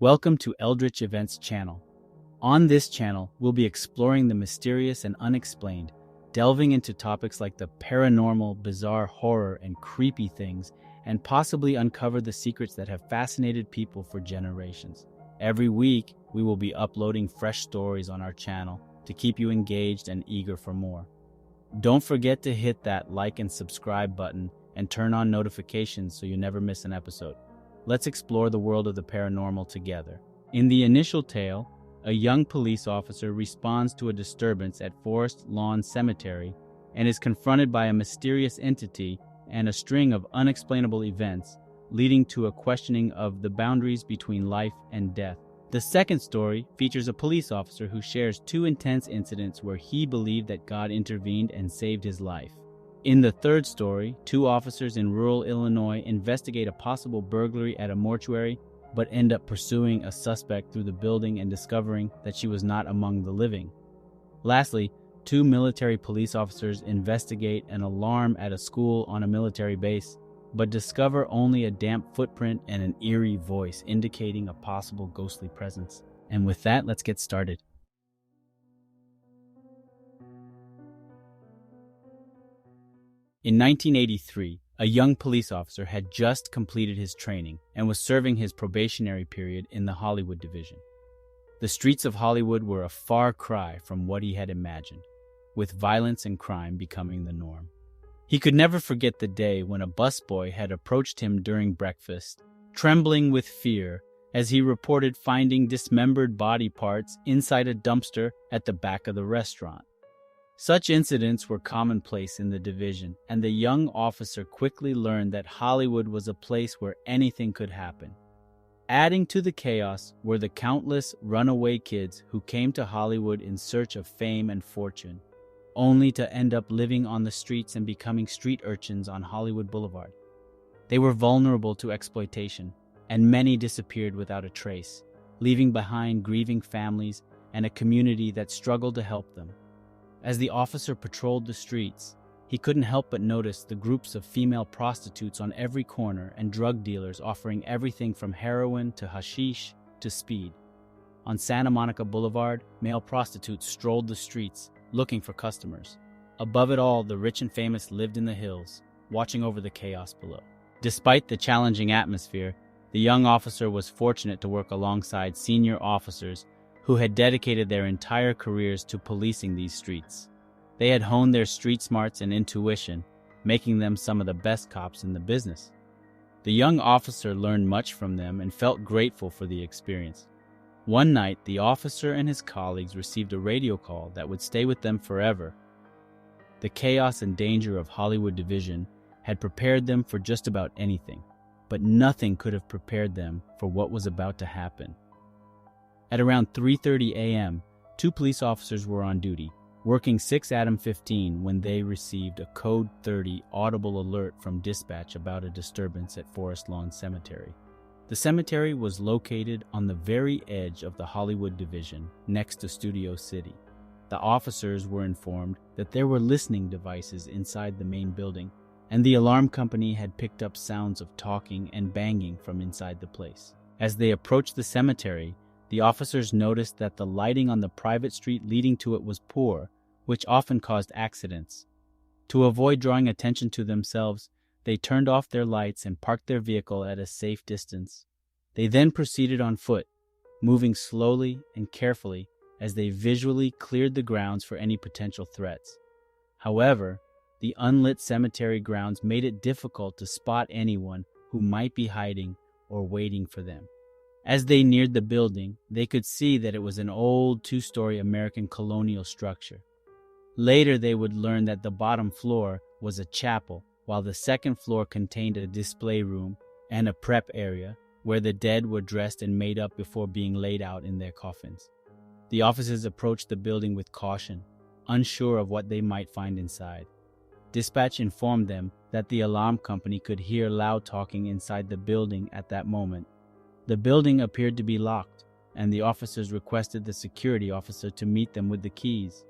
Welcome to Eldritch Events channel. On this channel, we'll be exploring the mysterious and unexplained, delving into topics like the paranormal, bizarre, horror, and creepy things, and possibly uncover the secrets that have fascinated people for generations. Every week, we will be uploading fresh stories on our channel to keep you engaged and eager for more. Don't forget to hit that like and subscribe button and turn on notifications so you never miss an episode. Let's explore the world of the paranormal together. In the initial tale, a young police officer responds to a disturbance at Forest Lawn Cemetery and is confronted by a mysterious entity and a string of unexplainable events, leading to a questioning of the boundaries between life and death. The second story features a police officer who shares two intense incidents where he believed that God intervened and saved his life. In the third story, two officers in rural Illinois investigate a possible burglary at a mortuary, but end up pursuing a suspect through the building and discovering that she was not among the living. Lastly, two military police officers investigate an alarm at a school on a military base, but discover only a damp footprint and an eerie voice indicating a possible ghostly presence. And with that, let's get started. In 1983, a young police officer had just completed his training and was serving his probationary period in the Hollywood division. The streets of Hollywood were a far cry from what he had imagined, with violence and crime becoming the norm. He could never forget the day when a busboy had approached him during breakfast, trembling with fear as he reported finding dismembered body parts inside a dumpster at the back of the restaurant. Such incidents were commonplace in the division, and the young officer quickly learned that Hollywood was a place where anything could happen. Adding to the chaos were the countless runaway kids who came to Hollywood in search of fame and fortune, only to end up living on the streets and becoming street urchins on Hollywood Boulevard. They were vulnerable to exploitation, and many disappeared without a trace, leaving behind grieving families and a community that struggled to help them. As the officer patrolled the streets, he couldn't help but notice the groups of female prostitutes on every corner and drug dealers offering everything from heroin to hashish to speed. On Santa Monica Boulevard, male prostitutes strolled the streets, looking for customers. Above it all, the rich and famous lived in the hills, watching over the chaos below. Despite the challenging atmosphere, the young officer was fortunate to work alongside senior officers who had dedicated their entire careers to policing these streets. They had honed their street smarts and intuition, making them some of the best cops in the business. The young officer learned much from them and felt grateful for the experience. One night, the officer and his colleagues received a radio call that would stay with them forever. The chaos and danger of Hollywood division had prepared them for just about anything, but nothing could have prepared them for what was about to happen. At around 3:30 a.m., two police officers were on duty, working 6 Adam 15 when they received a Code 30 audible alert from dispatch about a disturbance at Forest Lawn Cemetery. The cemetery was located on the very edge of the Hollywood division, next to Studio City. The officers were informed that there were listening devices inside the main building, and the alarm company had picked up sounds of talking and banging from inside the place. As they approached the cemetery, the officers noticed that the lighting on the private street leading to it was poor, which often caused accidents. To avoid drawing attention to themselves, they turned off their lights and parked their vehicle at a safe distance. They then proceeded on foot, moving slowly and carefully as they visually cleared the grounds for any potential threats. However, the unlit cemetery grounds made it difficult to spot anyone who might be hiding or waiting for them. As they neared the building, they could see that it was an old 2-story American colonial structure. Later, they would learn that the bottom floor was a chapel, while the second floor contained a display room and a prep area where the dead were dressed and made up before being laid out in their coffins. The officers approached the building with caution, unsure of what they might find inside. Dispatch informed them that the alarm company could hear loud talking inside the building at that moment. The building appeared to be locked, and the officers requested the security officer to meet them with the keys.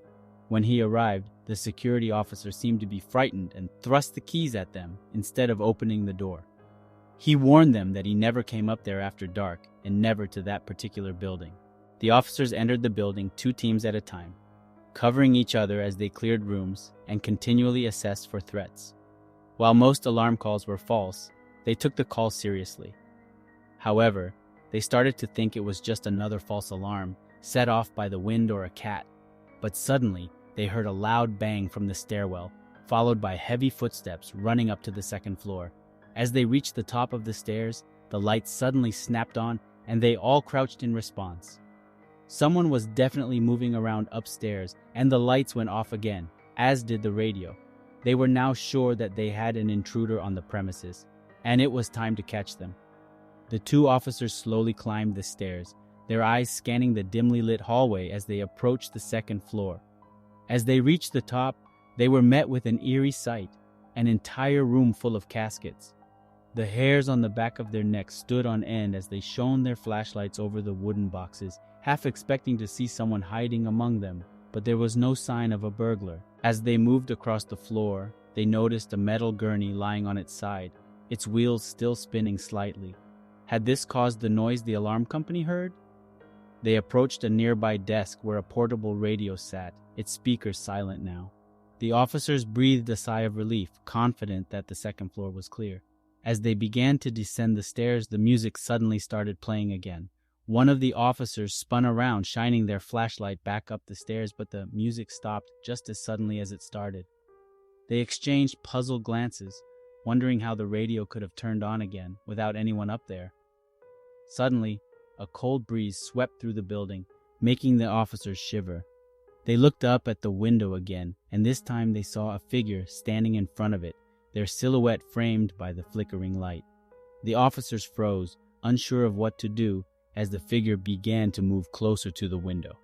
When he arrived, the security officer seemed to be frightened and thrust the keys at them instead of opening the door. He warned them that he never came up there after dark and never to that particular building. The officers entered the building 2 teams at a time, covering each other as they cleared rooms and continually assessed for threats. While most alarm calls were false, they took the call seriously. However, they started to think it was just another false alarm set off by the wind or a cat. But suddenly, they heard a loud bang from the stairwell, followed by heavy footsteps running up to the 2nd floor. As they reached the top of the stairs, the lights suddenly snapped on and they all crouched in response. Someone was definitely moving around upstairs and the lights went off again, as did the radio. They were now sure that they had an intruder on the premises, and it was time to catch them. The 2 officers slowly climbed the stairs, their eyes scanning the dimly lit hallway as they approached the 2nd floor. As they reached the top, they were met with an eerie sight, an entire room full of caskets. The hairs on the back of their necks stood on end as they shone their flashlights over the wooden boxes, half expecting to see someone hiding among them, but there was no sign of a burglar. As they moved across the floor, they noticed a metal gurney lying on its side, its wheels still spinning slightly. Had this caused the noise the alarm company heard? They approached a nearby desk where a portable radio sat, its speakers silent now. The officers breathed a sigh of relief, confident that the 2nd floor was clear. As they began to descend the stairs, the music suddenly started playing again. One of the officers spun around, shining their flashlight back up the stairs, but the music stopped just as suddenly as it started. They exchanged puzzled glances, wondering how the radio could have turned on again without anyone up there. Suddenly, a cold breeze swept through the building, making the officers shiver. They looked up at the window again, and this time they saw a figure standing in front of it, their silhouette framed by the flickering light. The officers froze, unsure of what to do, as the figure began to move closer to the window.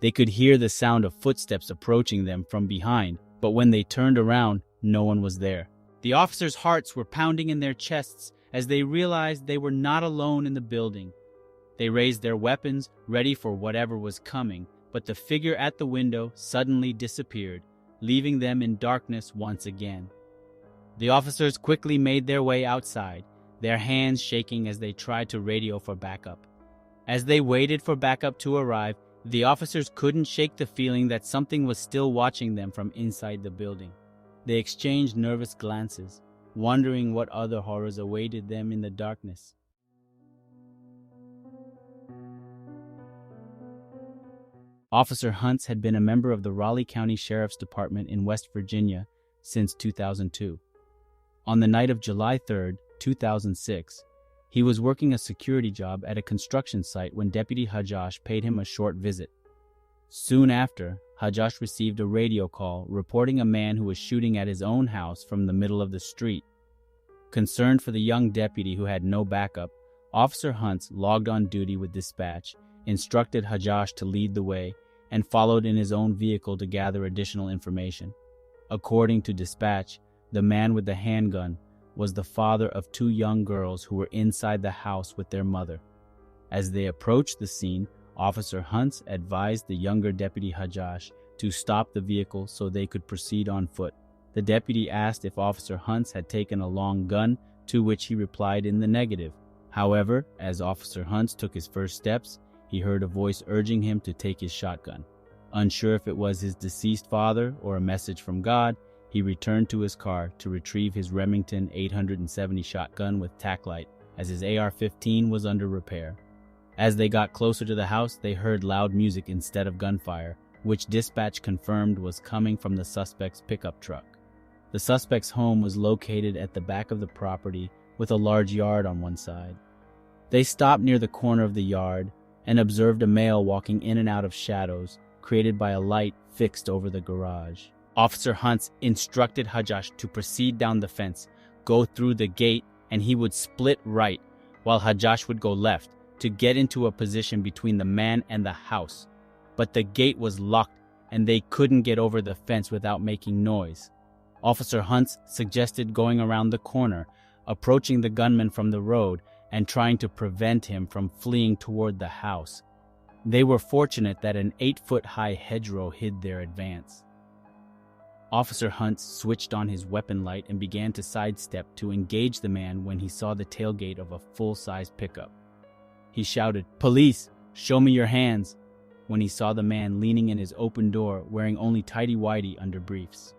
They could hear the sound of footsteps approaching them from behind, but when they turned around, no one was there. The officers' hearts were pounding in their chests as they realized they were not alone in the building. They raised their weapons, ready for whatever was coming, but the figure at the window suddenly disappeared, leaving them in darkness once again. The officers quickly made their way outside, their hands shaking as they tried to radio for backup. As they waited for backup to arrive, the officers couldn't shake the feeling that something was still watching them from inside the building. They exchanged nervous glances, wondering what other horrors awaited them in the darkness. Officer Huntz had been a member of the Raleigh County Sheriff's Department in West Virginia since 2002. On the night of July 3, 2006, he was working a security job at a construction site when Deputy Hajjosh paid him a short visit. Soon after, Hajjosh received a radio call reporting a man who was shooting at his own house from the middle of the street. Concerned for the young deputy who had no backup, Officer Huntz logged on duty with dispatch, instructed Hajjosh to lead the way, and followed in his own vehicle to gather additional information. According to dispatch, the man with the handgun was the father of 2 young girls who were inside the house with their mother. As they approached the scene, Officer Huntz advised the younger Deputy Hajjosh to stop the vehicle so they could proceed on foot. The deputy asked if Officer Huntz had taken a long gun, to which he replied in the negative. However, as Officer Huntz took his first steps, he heard a voice urging him to take his shotgun. Unsure if it was his deceased father or a message from God, he returned to his car to retrieve his Remington 870 shotgun with tack light, as his AR-15 was under repair. As they got closer to the house, they heard loud music instead of gunfire, which dispatch confirmed was coming from the suspect's pickup truck. The suspect's home was located at the back of the property with a large yard on one side. They stopped near the corner of the yard and observed a male walking in and out of shadows created by a light fixed over the garage. Officer Huntz instructed Hajjosh to proceed down the fence, go through the gate, and he would split right, while Hajjosh would go left, to get into a position between the man and the house. But the gate was locked, and they couldn't get over the fence without making noise. Officer Huntz suggested going around the corner, approaching the gunman from the road, and trying to prevent him from fleeing toward the house. They were fortunate that an 8-foot-high hedgerow hid their advance. Officer Hunt switched on his weapon light and began to sidestep to engage the man when he saw the tailgate of a full-size pickup. He shouted, "Police, show me your hands," when he saw the man leaning in his open door wearing only tighty-whitey under briefs.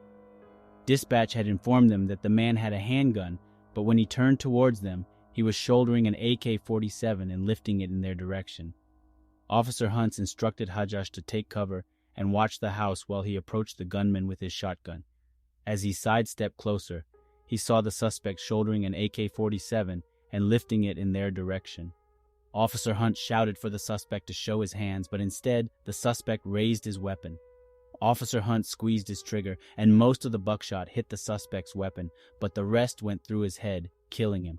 Dispatch had informed them that the man had a handgun, but when he turned towards them, he was shouldering an AK-47 and lifting it in their direction. Officer Hunt instructed Hajash to take cover and watch the house while he approached the gunman with his shotgun. As he sidestepped closer, he saw the suspect shouldering an AK-47 and lifting it in their direction. Officer Hunt shouted for the suspect to show his hands, but instead, the suspect raised his weapon. Officer Hunt squeezed his trigger, and most of the buckshot hit the suspect's weapon, but the rest went through his head, killing him.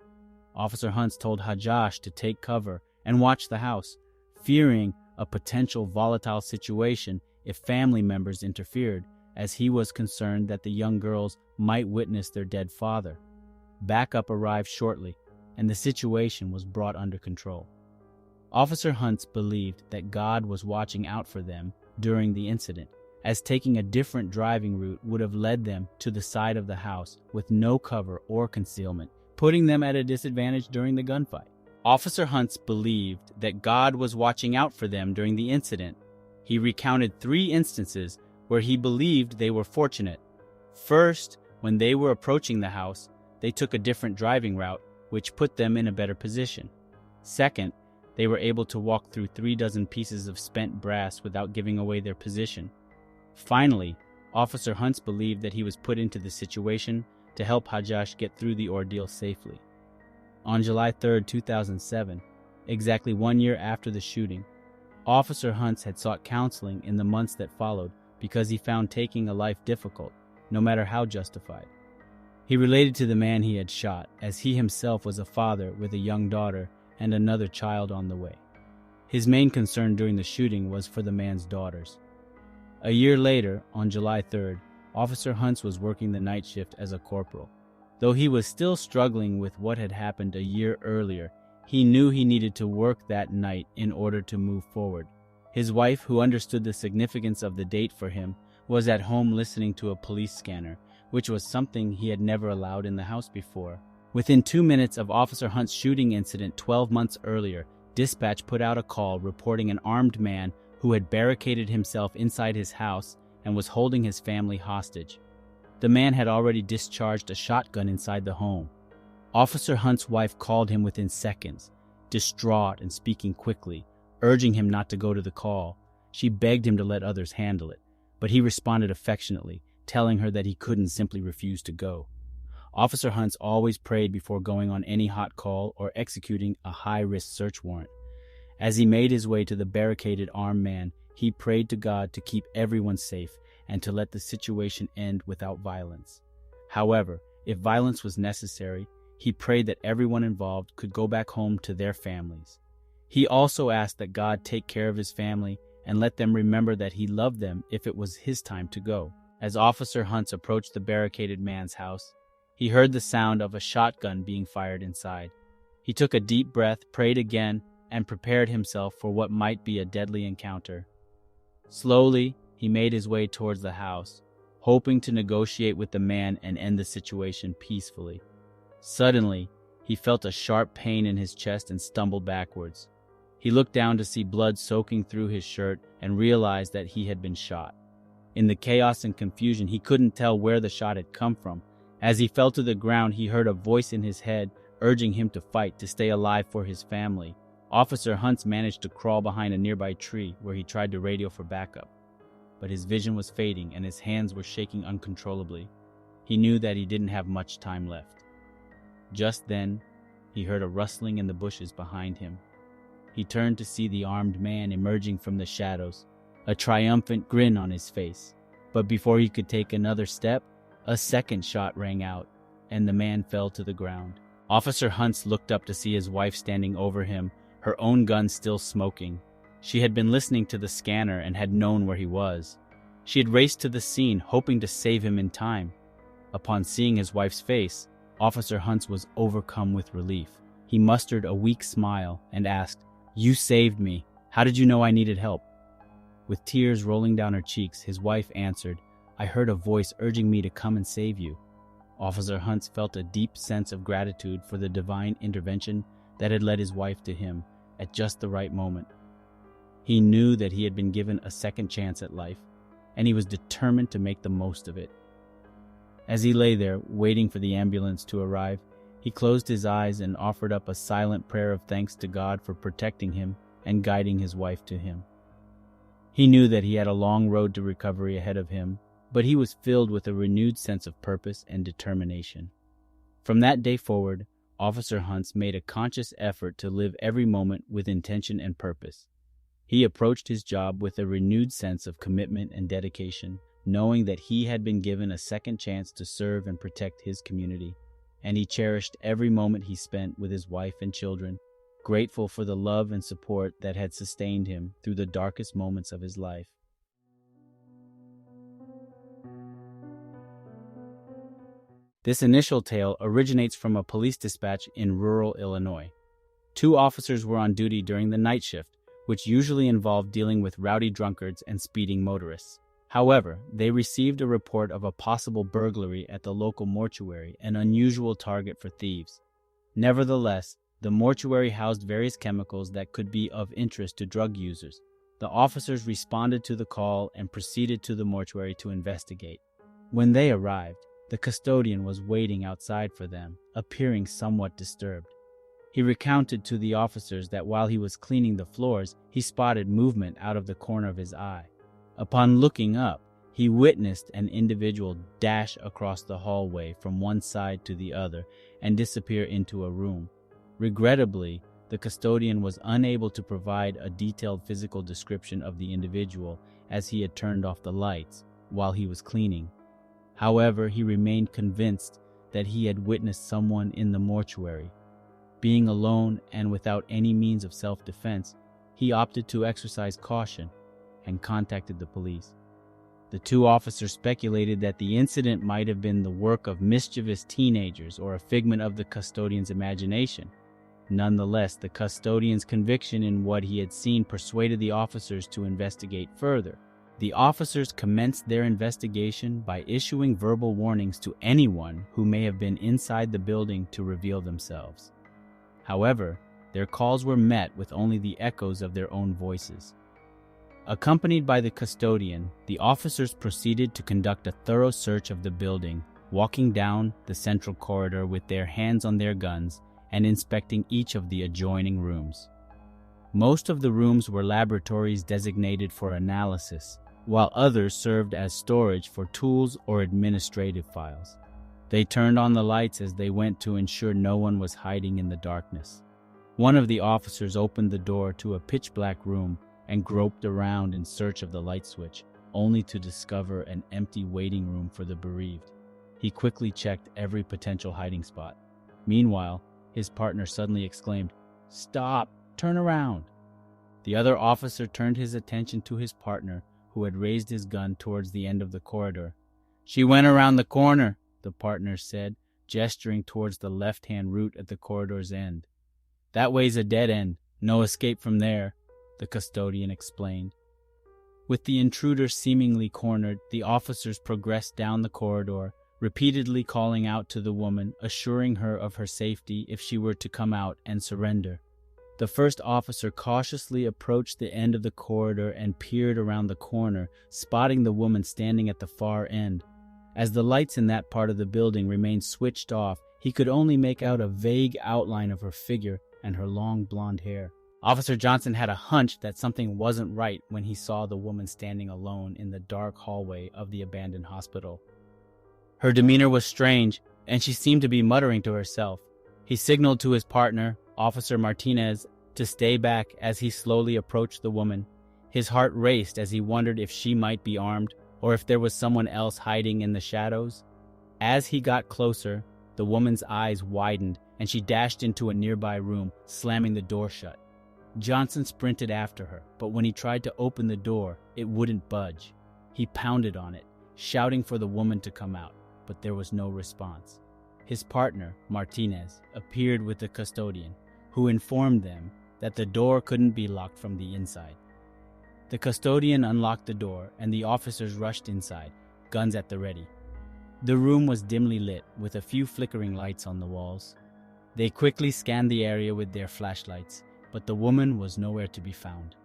Officer Hunt told Hajash to take cover and watch the house, fearing a potential volatile situation if family members interfered, as he was concerned that the young girls might witness their dead father. Backup arrived shortly, and the situation was brought under control. Officer Hunt believed that God was watching out for them during the incident, as taking a different driving route would have led them to the side of the house with no cover or concealment, putting them at a disadvantage during the gunfight. Officer Hunt believed that God was watching out for them during the incident. He recounted 3 instances where he believed they were fortunate. First, when they were approaching the house, they took a different driving route, which put them in a better position. Second, they were able to walk through 36 pieces of spent brass without giving away their position. Finally, Officer Hunt believed that he was put into the situation to help Hajash get through the ordeal safely. On July 3, 2007, exactly 1 year after the shooting, Officer Hunt had sought counseling in the months that followed because he found taking a life difficult, no matter how justified. He related to the man he had shot, as he himself was a father with a young daughter and another child on the way. His main concern during the shooting was for the man's daughters. A year later, on July 3rd, Officer Hunt was working the night shift as a corporal. Though he was still struggling with what had happened a year earlier, he knew he needed to work that night in order to move forward. His wife, who understood the significance of the date for him, was at home listening to a police scanner, which was something he had never allowed in the house before. Within 2 minutes of Officer Hunt's shooting incident 12 months earlier, dispatch put out a call reporting an armed man who had barricaded himself inside his house and was holding his family hostage. The man had already discharged a shotgun inside the home. Officer Hunt's wife called him within seconds, distraught and speaking quickly, urging him not to go to the call. She begged him to let others handle it, but he responded affectionately, telling her that he couldn't simply refuse to go. Officer Hunt always prayed before going on any hot call or executing a high-risk search warrant. As he made his way to the barricaded armed man, he prayed to God to keep everyone safe and to let the situation end without violence. However, if violence was necessary, he prayed that everyone involved could go back home to their families. He also asked that God take care of his family and let them remember that he loved them if it was his time to go. As Officer Hunt approached the barricaded man's house, he heard the sound of a shotgun being fired inside. He took a deep breath, prayed again, and prepared himself for what might be a deadly encounter. Slowly, he made his way towards the house, hoping to negotiate with the man and end the situation peacefully. Suddenly, he felt a sharp pain in his chest and stumbled backwards. He looked down to see blood soaking through his shirt and realized that he had been shot. In the chaos and confusion, he couldn't tell where the shot had come from. As he fell to the ground, he heard a voice in his head urging him to fight to stay alive for his family. Officer Hunt managed to crawl behind a nearby tree where he tried to radio for backup. But his vision was fading and his hands were shaking uncontrollably. He knew that he didn't have much time left. Just then, he heard a rustling in the bushes behind him. He turned to see the armed man emerging from the shadows, a triumphant grin on his face. But before he could take another step, a second shot rang out, and the man fell to the ground. Officer Hunt looked up to see his wife standing over him, her own gun still smoking. She had been listening to the scanner and had known where he was. She had raced to the scene, hoping to save him in time. Upon seeing his wife's face, Officer Hunt was overcome with relief. He mustered a weak smile and asked, "You saved me. How did you know I needed help?" With tears rolling down her cheeks, his wife answered, I heard a voice urging me to come and save you." Officer Hunt felt a deep sense of gratitude for the divine intervention that had led his wife to him at just the right moment. He knew that he had been given a second chance at life, and he was determined to make the most of it. As he lay there, waiting for the ambulance to arrive, he closed his eyes and offered up a silent prayer of thanks to God for protecting him and guiding his wife to him. He knew that he had a long road to recovery ahead of him, but he was filled with a renewed sense of purpose and determination. From that day forward, Officer Hunt made a conscious effort to live every moment with intention and purpose. He approached his job with a renewed sense of commitment and dedication, knowing that he had been given a second chance to serve and protect his community, and he cherished every moment he spent with his wife and children, grateful for the love and support that had sustained him through the darkest moments of his life. This initial tale originates from a police dispatch in rural Illinois. 2 officers were on duty during the night shift, which usually involved dealing with rowdy drunkards and speeding motorists. However, they received a report of a possible burglary at the local mortuary, an unusual target for thieves. Nevertheless, the mortuary housed various chemicals that could be of interest to drug users. The officers responded to the call and proceeded to the mortuary to investigate. When they arrived, the custodian was waiting outside for them, appearing somewhat disturbed. He recounted to the officers that while he was cleaning the floors, he spotted movement out of the corner of his eye. Upon looking up, he witnessed an individual dash across the hallway from one side to the other and disappear into a room. Regrettably, the custodian was unable to provide a detailed physical description of the individual as he had turned off the lights while he was cleaning. However, he remained convinced that he had witnessed someone in the mortuary. Being alone and without any means of self-defense, he opted to exercise caution and contacted the police. The 2 officers speculated that the incident might have been the work of mischievous teenagers or a figment of the custodian's imagination. Nonetheless, the custodian's conviction in what he had seen persuaded the officers to investigate further. The officers commenced their investigation by issuing verbal warnings to anyone who may have been inside the building to reveal themselves. However, their calls were met with only the echoes of their own voices. Accompanied by the custodian, the officers proceeded to conduct a thorough search of the building, walking down the central corridor with their hands on their guns and inspecting each of the adjoining rooms. Most of the rooms were laboratories designated for analysis, while others served as storage for tools or administrative files. They turned on the lights as they went to ensure no one was hiding in the darkness. One of the officers opened the door to a pitch-black room and groped around in search of the light switch, only to discover an empty waiting room for the bereaved. He quickly checked every potential hiding spot. Meanwhile, his partner suddenly exclaimed, "Stop! Turn around!" The other officer turned his attention to his partner, who had raised his gun towards the end of the corridor. "She went around the corner," the partner said, gesturing towards the left-hand route at the corridor's end. "That way's a dead end. No escape from there," the custodian explained. With the intruder seemingly cornered, the officers progressed down the corridor, repeatedly calling out to the woman, assuring her of her safety if she were to come out and surrender. The first officer cautiously approached the end of the corridor and peered around the corner, spotting the woman standing at the far end. As the lights in that part of the building remained switched off, he could only make out a vague outline of her figure and her long blonde hair. Officer Johnson had a hunch that something wasn't right when he saw the woman standing alone in the dark hallway of the abandoned hospital. Her demeanor was strange, and she seemed to be muttering to herself. He signaled to his partner, Officer Martinez, to stay back as he slowly approached the woman. His heart raced as he wondered if she might be armed, or if there was someone else hiding in the shadows. As he got closer, the woman's eyes widened, and she dashed into a nearby room, slamming the door shut. Johnson sprinted after her, but when he tried to open the door, it wouldn't budge. He pounded on it, shouting for the woman to come out, but there was no response. His partner, Martinez, appeared with the custodian, who informed them that the door couldn't be locked from the inside. The custodian unlocked the door, and the officers rushed inside, guns at the ready. The room was dimly lit, with a few flickering lights on the walls. They quickly scanned the area with their flashlights, but the woman was nowhere to be found.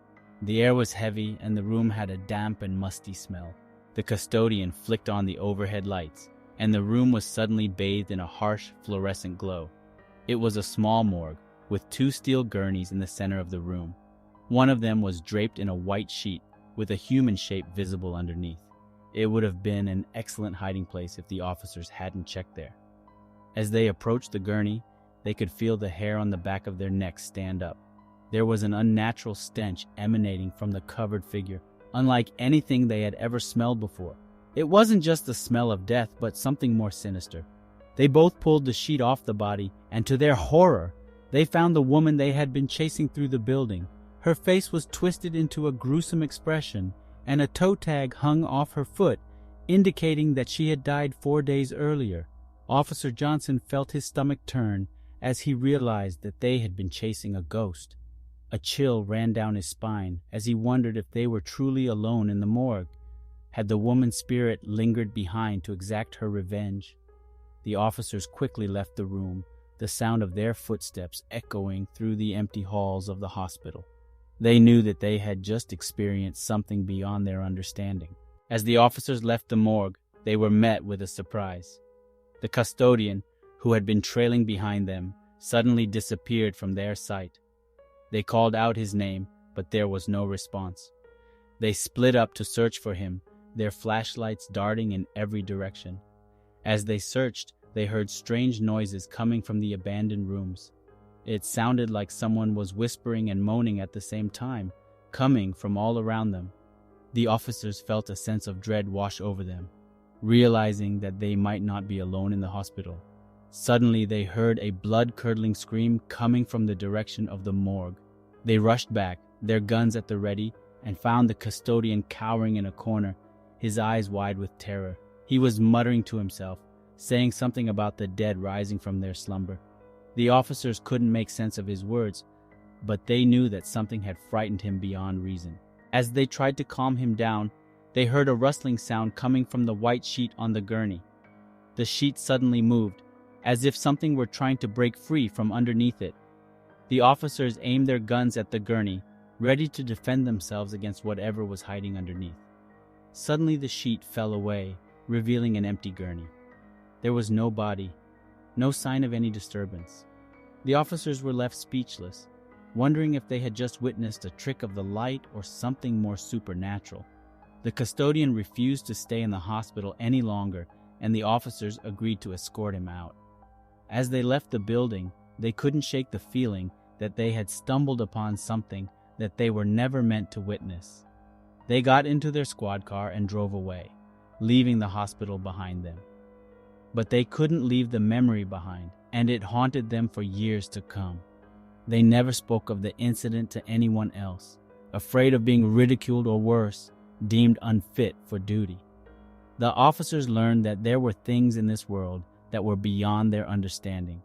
The air was heavy, and the room had a damp and musty smell. The custodian flicked on the overhead lights, and the room was suddenly bathed in a harsh, fluorescent glow. It was a small morgue, with 2 steel gurneys in the center of the room. One of them was draped in a white sheet, with a human shape visible underneath. It would have been an excellent hiding place if the officers hadn't checked there. As they approached the gurney, they could feel the hair on the back of their necks stand up. There was an unnatural stench emanating from the covered figure, unlike anything they had ever smelled before. It wasn't just the smell of death, but something more sinister. They both pulled the sheet off the body, and to their horror, they found the woman they had been chasing through the building. Her face was twisted into a gruesome expression, and a toe tag hung off her foot, indicating that she had died 4 days earlier. Officer Johnson felt his stomach turn as he realized that they had been chasing a ghost. A chill ran down his spine as he wondered if they were truly alone in the morgue. Had the woman's spirit lingered behind to exact her revenge? The officers quickly left the room, the sound of their footsteps echoing through the empty halls of the hospital. They knew that they had just experienced something beyond their understanding. As the officers left the morgue, they were met with a surprise. The custodian, who had been trailing behind them, suddenly disappeared from their sight. They called out his name, but there was no response. They split up to search for him, their flashlights darting in every direction. As they searched, they heard strange noises coming from the abandoned rooms. It sounded like someone was whispering and moaning at the same time, coming from all around them. The officers felt a sense of dread wash over them, realizing that they might not be alone in the hospital. Suddenly, they heard a blood-curdling scream coming from the direction of the morgue. They rushed back, their guns at the ready, and found the custodian cowering in a corner, his eyes wide with terror. He was muttering to himself, saying something about the dead rising from their slumber. The officers couldn't make sense of his words, but they knew that something had frightened him beyond reason. As they tried to calm him down, they heard a rustling sound coming from the white sheet on the gurney. The sheet suddenly moved, as if something were trying to break free from underneath it. The officers aimed their guns at the gurney, ready to defend themselves against whatever was hiding underneath. Suddenly the sheet fell away, revealing an empty gurney. There was no body, no sign of any disturbance. The officers were left speechless, wondering if they had just witnessed a trick of the light or something more supernatural. The custodian refused to stay in the hospital any longer, and the officers agreed to escort him out. As they left the building, they couldn't shake the feeling that they had stumbled upon something that they were never meant to witness. They got into their squad car and drove away, leaving the hospital behind them. But they couldn't leave the memory behind, and it haunted them for years to come. They never spoke of the incident to anyone else, afraid of being ridiculed or worse, deemed unfit for duty. The officers learned that there were things in this world that were beyond their understanding,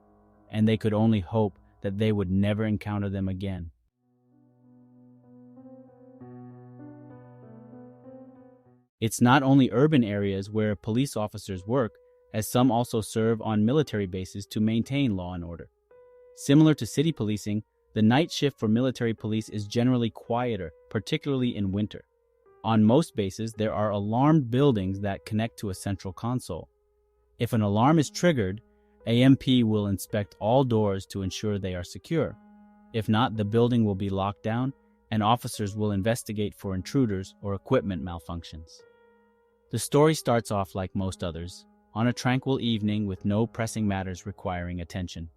and they could only hope that they would never encounter them again. It's not only urban areas where police officers work, as some also serve on military bases to maintain law and order. Similar to city policing, the night shift for military police is generally quieter, particularly in winter. On most bases, there are alarmed buildings that connect to a central console. If an alarm is triggered, AMP will inspect all doors to ensure they are secure. If not, the building will be locked down, and officers will investigate for intruders or equipment malfunctions. The story starts off like most others, on a tranquil evening with no pressing matters requiring attention.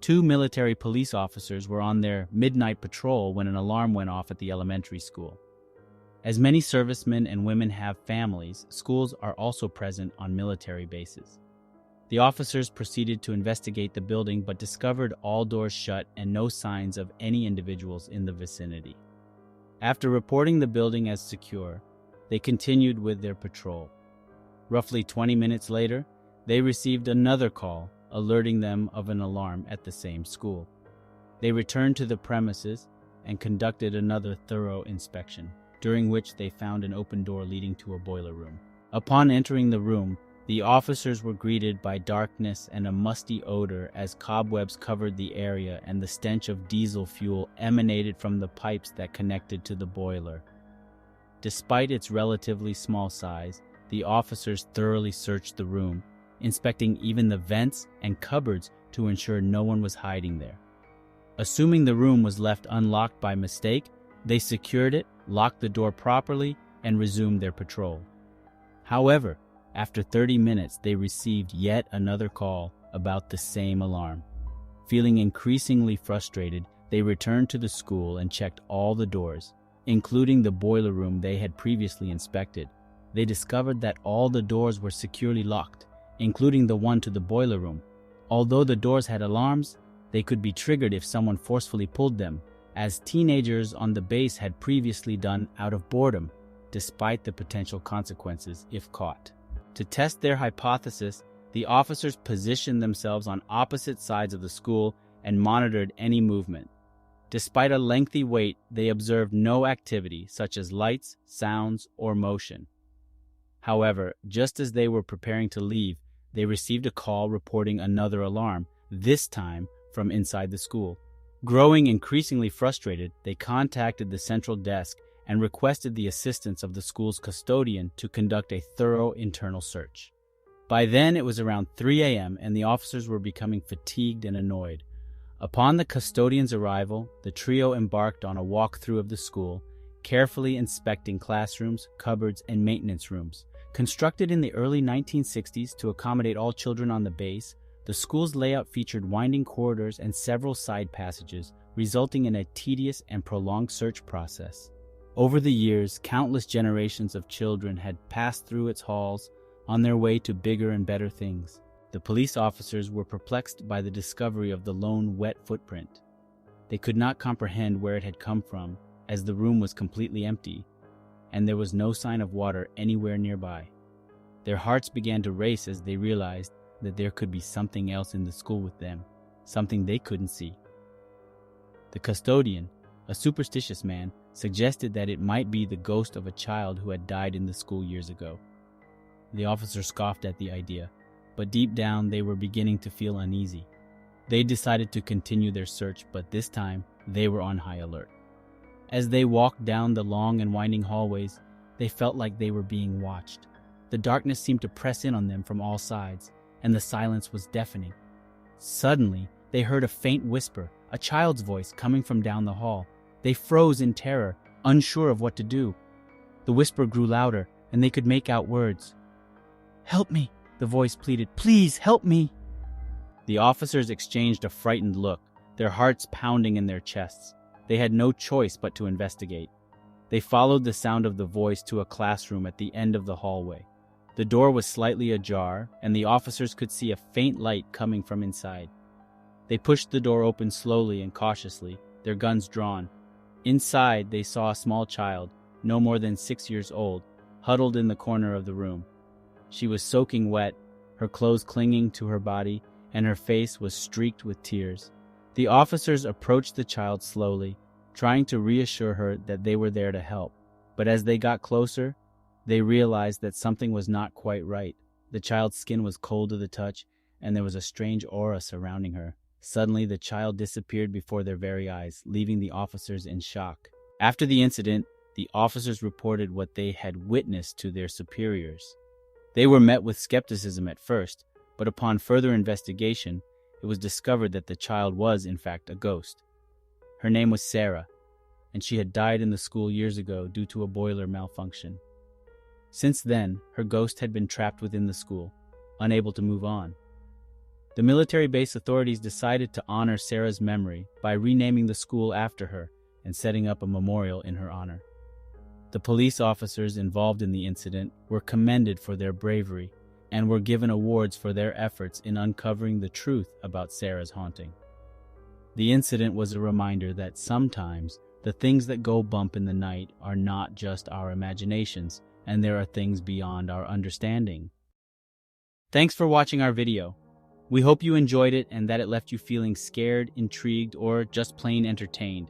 2 military police officers were on their midnight patrol when an alarm went off at the elementary school. As many servicemen and women have families, schools are also present on military bases. The officers proceeded to investigate the building but discovered all doors shut and no signs of any individuals in the vicinity. After reporting the building as secure, they continued with their patrol. Roughly 20 minutes later, they received another call alerting them of an alarm at the same school. They returned to the premises and conducted another thorough inspection, during which they found an open door leading to a boiler room. Upon entering the room, the officers were greeted by darkness and a musty odor as cobwebs covered the area and the stench of diesel fuel emanated from the pipes that connected to the boiler. Despite its relatively small size, the officers thoroughly searched the room, inspecting even the vents and cupboards to ensure no one was hiding there. Assuming the room was left unlocked by mistake, they secured it, locked the door properly, and resumed their patrol. However, after 30 minutes, they received yet another call about the same alarm. Feeling increasingly frustrated, they returned to the school and checked all the doors, including the boiler room they had previously inspected. They discovered that all the doors were securely locked, including the one to the boiler room. Although the doors had alarms, they could be triggered if someone forcefully pulled them, as teenagers on the base had previously done out of boredom, despite the potential consequences if caught. To test their hypothesis, the officers positioned themselves on opposite sides of the school and monitored any movement. Despite a lengthy wait, they observed no activity such as lights, sounds, or motion. However, just as they were preparing to leave, they received a call reporting another alarm, this time from inside the school. Growing increasingly frustrated, they contacted the central desk and requested the assistance of the school's custodian to conduct a thorough internal search. By then, it was around 3 a.m., and the officers were becoming fatigued and annoyed. Upon the custodian's arrival, the trio embarked on a walkthrough of the school, carefully inspecting classrooms, cupboards, and maintenance rooms. Constructed in the early 1960s to accommodate all children on the base, the school's layout featured winding corridors and several side passages, resulting in a tedious and prolonged search process. Over the years, countless generations of children had passed through its halls on their way to bigger and better things. The police officers were perplexed by the discovery of the lone wet footprint. They could not comprehend where it had come from, as the room was completely empty, and there was no sign of water anywhere nearby. Their hearts began to race as they realized that there could be something else in the school with them, something they couldn't see. The custodian, a superstitious man, suggested that it might be the ghost of a child who had died in the school years ago. The officer scoffed at the idea, but deep down they were beginning to feel uneasy. They decided to continue their search, but this time they were on high alert. As they walked down the long and winding hallways, they felt like they were being watched. The darkness seemed to press in on them from all sides, and the silence was deafening. Suddenly, they heard a faint whisper, a child's voice coming from down the hall. They froze in terror, unsure of what to do. The whisper grew louder, and they could make out words. "Help me," the voice pleaded. "Please, help me." The officers exchanged a frightened look, their hearts pounding in their chests. They had no choice but to investigate. They followed the sound of the voice to a classroom at the end of the hallway. The door was slightly ajar, and the officers could see a faint light coming from inside. They pushed the door open slowly and cautiously, their guns drawn. Inside, they saw a small child, no more than 6 years old, huddled in the corner of the room. She was soaking wet, her clothes clinging to her body, and her face was streaked with tears. The officers approached the child slowly, trying to reassure her that they were there to help. But as they got closer, they realized that something was not quite right. The child's skin was cold to the touch, and there was a strange aura surrounding her. Suddenly, the child disappeared before their very eyes, leaving the officers in shock. After the incident, the officers reported what they had witnessed to their superiors. They were met with skepticism at first, but upon further investigation, it was discovered that the child was, in fact, a ghost. Her name was Sarah, and she had died in the school years ago due to a boiler malfunction. Since then, her ghost had been trapped within the school, unable to move on. The military base authorities decided to honor Sarah's memory by renaming the school after her and setting up a memorial in her honor. The police officers involved in the incident were commended for their bravery and were given awards for their efforts in uncovering the truth about Sarah's haunting. The incident was a reminder that sometimes the things that go bump in the night are not just our imaginations, and there are things beyond our understanding. Thanks for watching our video. We hope you enjoyed it and that it left you feeling scared, intrigued, or just plain entertained.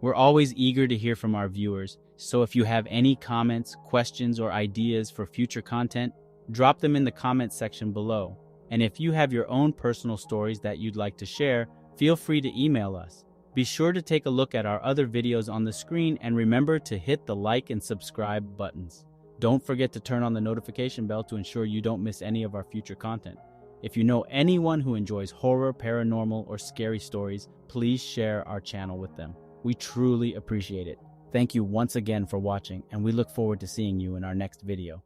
We're always eager to hear from our viewers, so if you have any comments, questions, or ideas for future content, drop them in the comments section below. And if you have your own personal stories that you'd like to share, feel free to email us. Be sure to take a look at our other videos on the screen and remember to hit the like and subscribe buttons. Don't forget to turn on the notification bell to ensure you don't miss any of our future content. If you know anyone who enjoys horror, paranormal, or scary stories, please share our channel with them. We truly appreciate it. Thank you once again for watching, and we look forward to seeing you in our next video.